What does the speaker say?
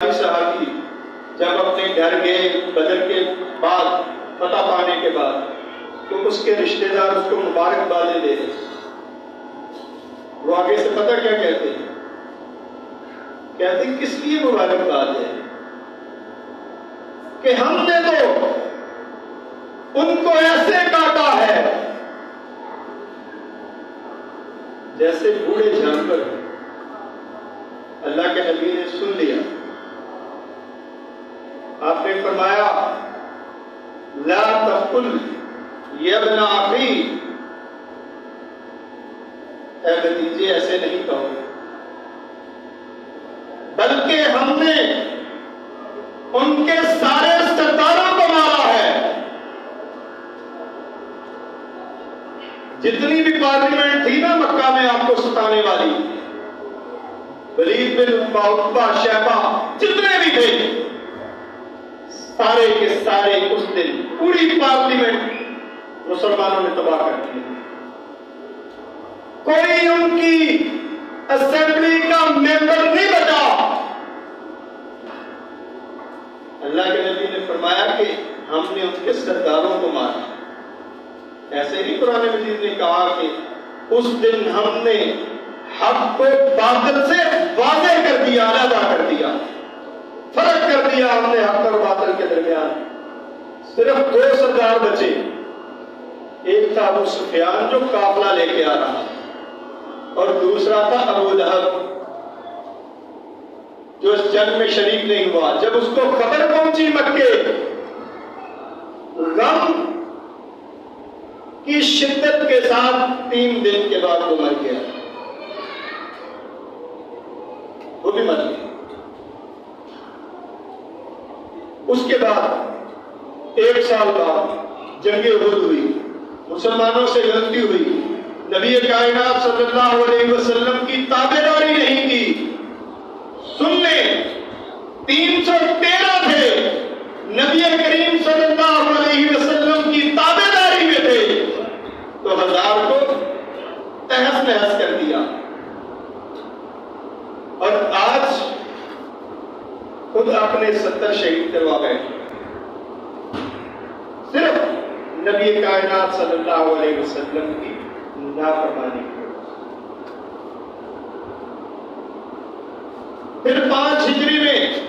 सहाबी जब अपने घर गए बदर के बाद फतह पाने के बाद, तो उसके रिश्तेदार उसको मुबारकबादें दे रहे। वो आगे से पता क्या कहते हैं? कहते हैं किस लिए मुबारकबाद है? कि हमने तो उनको ऐसे काटा है जैसे बूढ़े जानवर। अल्लाह के नबी ने सुन लिया। आपने फरमाया ला तकुल यब्ना अखी, ऐ भतीजे ऐसे नहीं कहो, बल्कि हमने उनके सारे सरदारों को मारा है। जितनी भी पार्लियामेंट थी ना मक्का में आपको सताने वाली, वलीद बिन उतबा, शैबा, जितने भी थे सारे के सारे उस दिन पूरी पार्लियामेंट मुसलमानों ने तबाह कर दी। कोई उनकी असेंबली का मेंबर नहीं बचा। अल्लाह के नबी ने फरमाया कि हमने उनके सरदारों को मारा। ऐसे ही कुरान मजीद ने कहा कि उस दिन हमने हक को बातिल से वाज़ेह कर दिया, अलग कर दिया, फर्क कर दिया हमने हक और बातिल के दरमियान। सिर्फ दो सरदार बचे। एक था अबू सुफियान जो काफिला लेके आ रहा, और दूसरा था अबू लहब जो इस जंग में शरीक नहीं हुआ। जब उसको खबर पहुंची मक्के, गम की शिद्दत के साथ 3 दिन के बाद वो मर गया। वो भी मर गया। उसके बाद 1 साल बाद जंगे उहद हुई, मुसलमानों से गलती हुई, नबी कायनात सल्लल्लाहु अलैहि वसल्लम की ताबेदारी नहीं की। सुनने 313 थे, नबी करीम सल्लल्लाहु अलैहि वसल्लम की ताबेदारी में थे, तो 1000 को तहस नहस कर दिया। और आज खुद अपने 70 शहीद करवा बैठे, सिर्फ नबी कायनात सल्लल्लाहु अलैहि वसल्लम की नाफरमानी की। फिर 5 हिजरी में